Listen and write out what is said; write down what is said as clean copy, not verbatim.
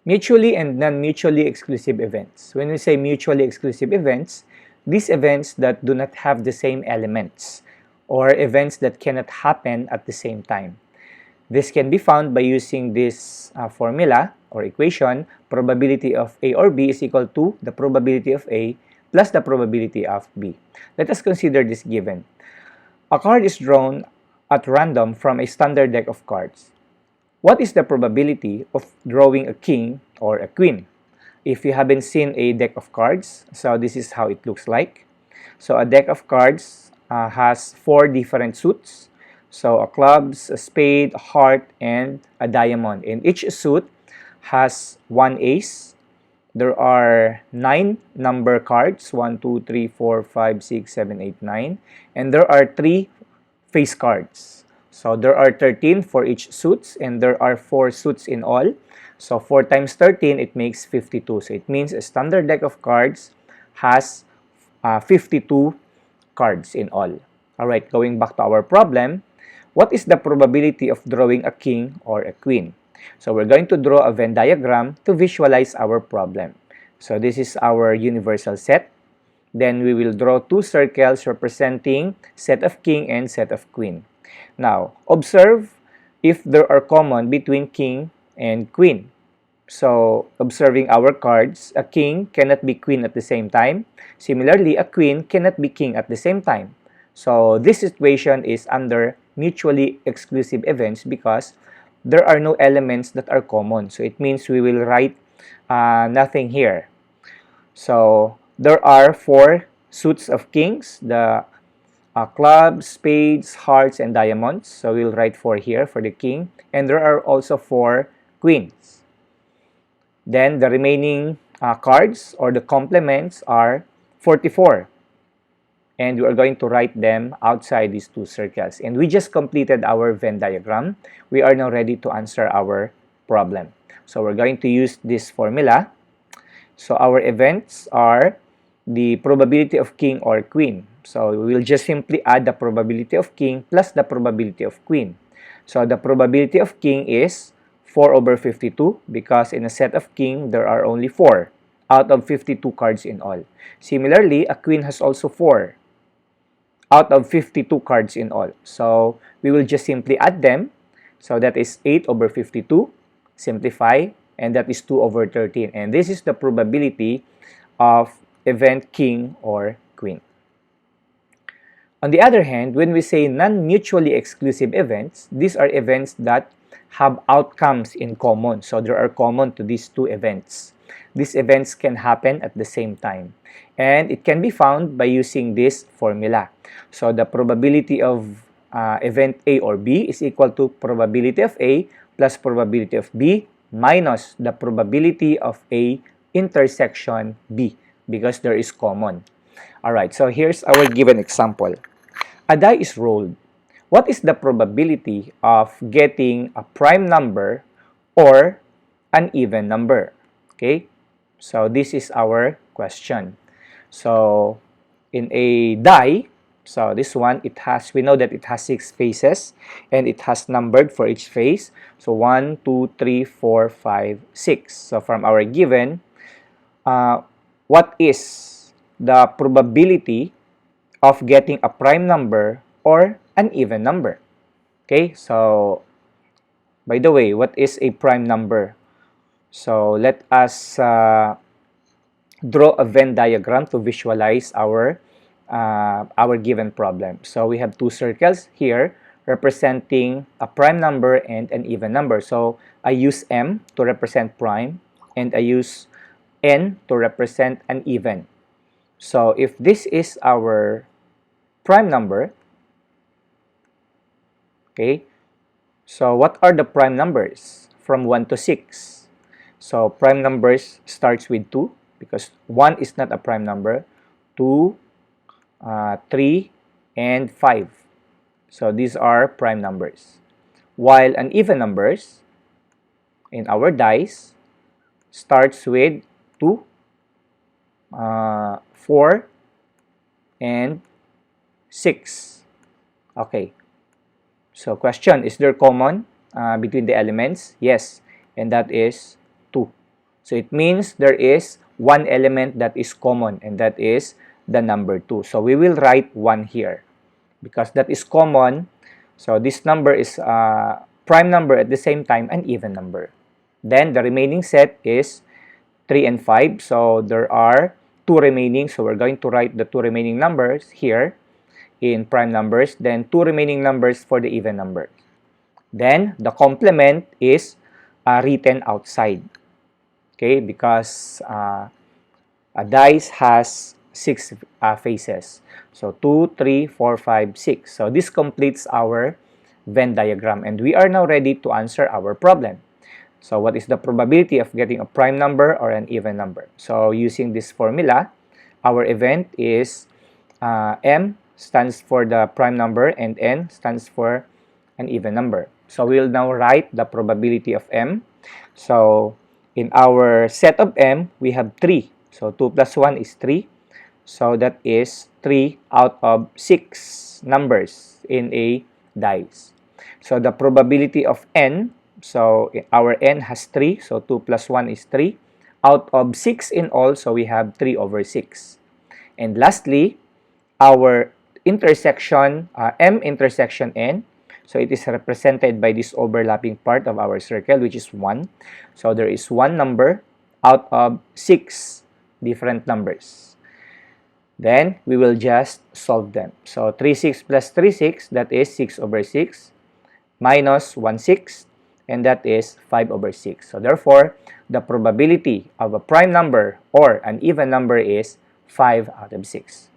Mutually and non-mutually exclusive events. When we say mutually exclusive events, these events that do not have the same elements or events that cannot happen at the same time. This can be found by using this formula or equation. Probability of A or B is equal to the probability of A plus the probability of B. Let us consider this given. A card is drawn at random from a standard deck of cards. What is the probability of drawing a king or a queen? If you haven't seen a deck of cards, so this is how it looks like. So a deck of cards has 4 different suits. So a clubs, a spade, a heart, and a diamond. And each suit has 1 ace. There are 9 number cards, 1, 2, 3, 4, 5, 6, 7, 8, 9. And there are 3 face cards. So there are 13 for each suits, and there are 4 suits in all. So 4 times 13, it makes 52. So it means a standard deck of cards has 52 cards in all. Alright, going back to our problem, what is the probability of drawing a king or a queen? So we're going to draw a Venn diagram to visualize our problem. So this is our universal set. Then we will draw 2 circles representing set of king and set of queen. Now, observe if there are common between king and queen. So, observing our cards, a king cannot be queen at the same time. Similarly, a queen cannot be king at the same time. So, this situation is under mutually exclusive events because there are no elements that are common. So, it means we will write nothing here. So, there are 4 suits of kings, the clubs, spades, hearts, and diamonds. So, we'll write 4 here for the king. And there are also 4 queens. Then, the remaining cards or the complements are 44. And we are going to write them outside these 2 circles. And we just completed our Venn diagram. We are now ready to answer our problem. So, we're going to use this formula. So, our events are the probability of king or queen. So, we will just simply add the probability of king plus the probability of queen. So, the probability of king is 4 over 52 because in a set of king, there are only 4 out of 52 cards in all. Similarly, a queen has also 4 out of 52 cards in all. So, we will just simply add them. So, that is 8 over 52. Simplify, and that is 2 over 13. And this is the probability of event king or queen. On the other hand, when we say non-mutually exclusive events, these are events that have outcomes in common. So there are common to these 2 events. These events can happen at the same time. And it can be found by using this formula. So the probability of event A or B is equal to probability of A plus probability of B minus the probability of A intersection B because there is common. Alright, so here's our given example. A die is rolled. What is the probability of getting a prime number or an even number? Okay, so this is our question. So in a die, so this one, we know that it has 6 faces and it has numbered for each face. So 1, 2, 3, 4, 5, 6. So from our given, what is the probability of getting a prime number or an even number? Okay, so by the way, what is a prime number? So let us draw a Venn diagram to visualize our given problem. So we have 2 circles here representing a prime number and an even number. So I use M to represent prime and I use N to represent an even. So if this is our prime number, okay, so what are the prime numbers from 1 to 6? So prime numbers starts with 2 because 1 is not a prime number, 2, 3, and 5. So these are prime numbers. While an even numbers in our dice starts with 2, 4, and 6. Okay. So question, is there common between the elements? Yes, and that is 2. So it means there is one element that is common, and that is the number 2. So we will write 1 here because that is common. So this number is a prime number, at the same time an even number. Then the remaining set is 3 and 5. So there are 2 remaining. So we're going to write the 2 remaining numbers here in prime numbers. Then 2 remaining numbers for the even numbers. Then the complement is written outside. Okay, because a dice has 6 faces. So 2, 3, 4, 5, 6. So this completes our Venn diagram, and we are now ready to answer our problem. So what is the probability of getting a prime number or an even number? So using this formula, our event is M stands for the prime number and N stands for an even number. So we'll now write the probability of M. So in our set of M, we have 3. So 2 plus 1 is 3. So that is 3 out of 6 numbers in a dice. So the probability of N, so our N has 3. So 2 plus 1 is 3. Out of 6 in all, so we have 3 over 6. And lastly, our intersection, M intersection N, so it is represented by this overlapping part of our circle, which is 1. So there is 1 number out of 6 different numbers. Then we will just solve them. So 3, 6 plus 3, 6, that is 6 over 6, minus 1, 6, and that is 5 over 6. So therefore, the probability of a prime number or an even number is 5 out of 6.